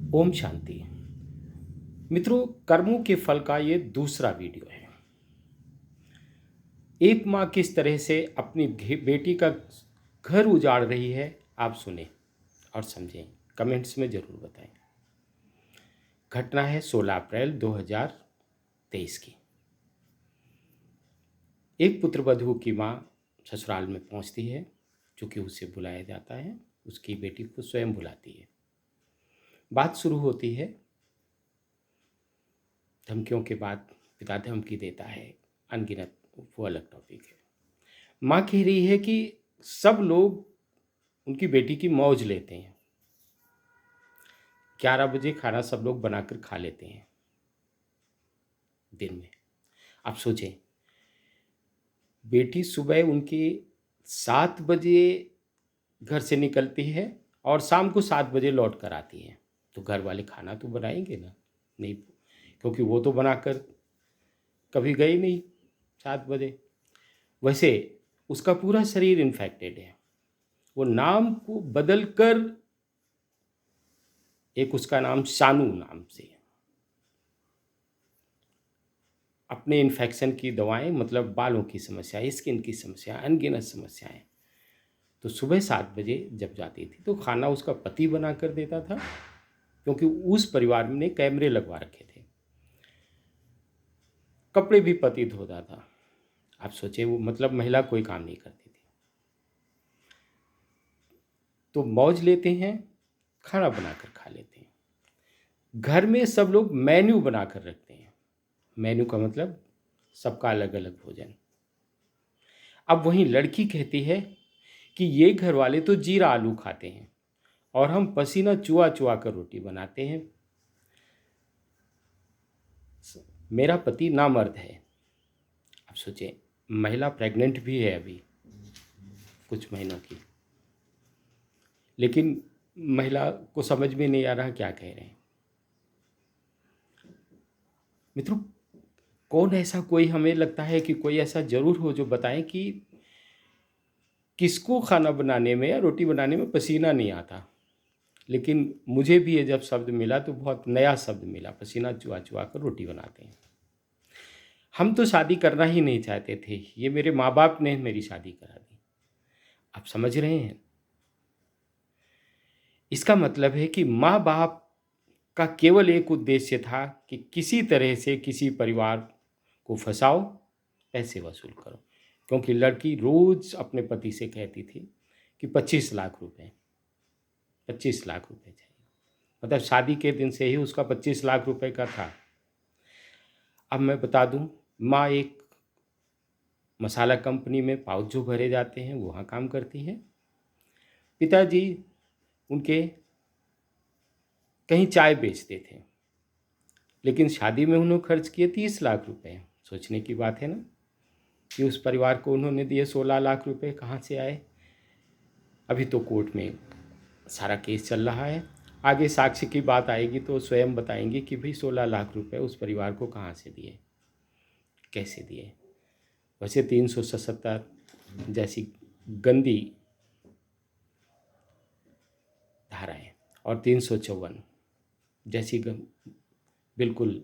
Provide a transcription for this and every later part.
ओम शांति। मित्रों, कर्मों के फल का ये दूसरा वीडियो है। एक माँ किस तरह से अपनी बेटी का घर उजाड़ रही है, आप सुने और समझें। कमेंट्स में ज़रूर बताएं। घटना है 16 अप्रैल 2023 की। एक पुत्रवधू की माँ ससुराल में पहुंचती है, चूँकि उसे बुलाया जाता है। उसकी बेटी को स्वयं बुलाती है। बात शुरू होती है। धमकियों के बाद पिता धमकी देता है, अनगिनत, वो अलग टॉपिक है। माँ कह रही है कि सब लोग उनकी बेटी की मौज लेते हैं। 11 बजे खाना सब लोग बनाकर खा लेते हैं दिन में। आप सोचें, बेटी सुबह उनकी 7 बजे घर से निकलती है और शाम को 7 बजे लौट कर आती है। तो घर वाले खाना तो बनाएंगे ना? नहीं, क्योंकि वो तो बनाकर कभी गई नहीं 7 बजे। वैसे उसका पूरा शरीर इन्फेक्टेड है। वो नाम को बदल कर एक उसका नाम शानू नाम से, अपने इन्फेक्शन की दवाएं, मतलब बालों की समस्या, स्किन की समस्या, अनगिनत समस्याएं। तो सुबह 7 बजे जब जाती थी तो खाना उसका पति बना कर देता था, क्योंकि उस परिवार ने कैमरे लगवा रखे थे। कपड़े भी पति धोता था। आप सोचें, वो मतलब महिला कोई काम नहीं करती थी। तो मौज लेते हैं, खाना बनाकर खा लेते हैं। घर में सब लोग मेन्यू बनाकर रखते हैं। मेन्यू का मतलब सबका अलग अलग भोजन। अब वहीं लड़की कहती है कि ये घर वाले तो जीरा आलू खाते हैं और हम पसीना चुआ चुआ कर रोटी बनाते हैं। मेरा पति नामर्द है। अब सोचें, महिला प्रेग्नेंट भी है अभी कुछ महीनों की, लेकिन महिला को समझ में नहीं आ रहा क्या कह रहे हैं। मित्रों, कौन ऐसा कोई, हमें लगता है कि कोई ऐसा जरूर हो जो बताएं कि किसको खाना बनाने में या रोटी बनाने में पसीना नहीं आता। लेकिन मुझे भी ये जब शब्द मिला तो बहुत नया शब्द मिला, पसीना चुआ चुआ कर रोटी बनाते हैं। हम तो शादी करना ही नहीं चाहते थे, ये मेरे माँ बाप ने मेरी शादी करा दी। आप समझ रहे हैं? इसका मतलब है कि माँ बाप का केवल एक उद्देश्य था कि किसी तरह से किसी परिवार को फंसाओ, पैसे वसूल करो। क्योंकि लड़की रोज अपने पति से कहती थी कि 25 लाख रुपए, 25 लाख रुपए चाहिए। मतलब शादी के दिन से ही उसका 25 लाख रुपए का था। अब मैं बता दूं, माँ एक मसाला कंपनी में पाउच जो भरे जाते हैं वहाँ काम करती है। पिताजी उनके कहीं चाय बेचते थे। लेकिन शादी में उन्होंने खर्च किए 30 लाख रुपए। सोचने की बात है ना, कि उस परिवार को उन्होंने दिए 16 लाख रुपए कहाँ से आए। अभी तो कोर्ट में सारा केस चल रहा है। आगे साक्ष्य की बात आएगी तो स्वयं बताएंगे कि भाई 16 लाख रुपए उस परिवार को कहाँ से दिए, कैसे दिए। वैसे 377 जैसी गंदी धाराएं और 354 जैसी बिल्कुल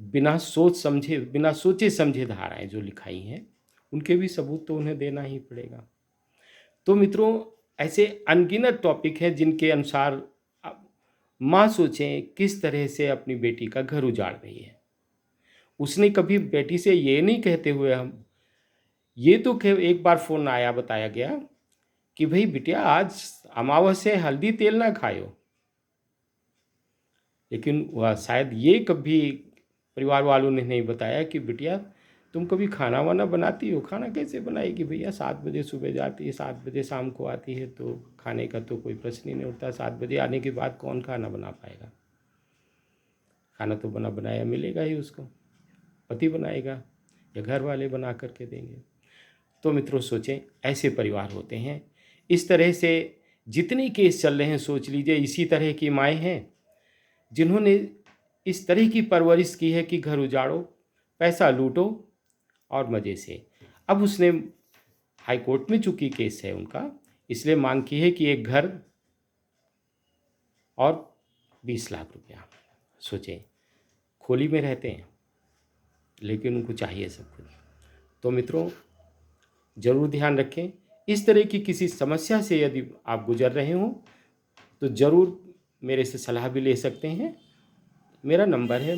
बिना सोचे समझे धाराएं जो लिखाई हैं, उनके भी सबूत तो उन्हें देना ही पड़ेगा। तो मित्रों, ऐसे अनगिनत टॉपिक हैं जिनके अनुसार माँ सोचें किस तरह से अपनी बेटी का घर उजाड़ रही है। उसने कभी बेटी से ये नहीं कहते हुए, हम ये तो एक बार फ़ोन आया, बताया गया कि भाई बिटिया आज अमावस्या है, हल्दी तेल ना खायो। लेकिन वह शायद ये कभी परिवार वालों ने नहीं बताया कि बिटिया तुम कभी खाना वाना बनाती हो? खाना कैसे बनाएगी भैया, 7 बजे सुबह जाती है, 7 बजे शाम को आती है, तो खाने का तो कोई प्रश्न ही नहीं उठता। 7 बजे आने के बाद कौन खाना बना पाएगा? खाना तो बना बनाया मिलेगा ही उसको, पति बनाएगा या घर वाले बना करके देंगे। तो मित्रों सोचें, ऐसे परिवार होते हैं। इस तरह से जितने केस चल रहे हैं, सोच लीजिए इसी तरह की माएँ हैं जिन्होंने इस तरह की परवरिश की है कि घर उजाड़ो, पैसा लूटो और मज़े से। अब उसने हाई कोर्ट में चूंकि केस है उनका, इसलिए मांग की है कि एक घर और 20 लाख रुपया। सोचें, खोली में रहते हैं लेकिन उनको चाहिए सब कुछ। तो मित्रों, ज़रूर ध्यान रखें, इस तरह की किसी समस्या से यदि आप गुजर रहे हो तो ज़रूर मेरे से सलाह भी ले सकते हैं। मेरा नंबर है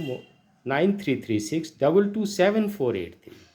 9336227483।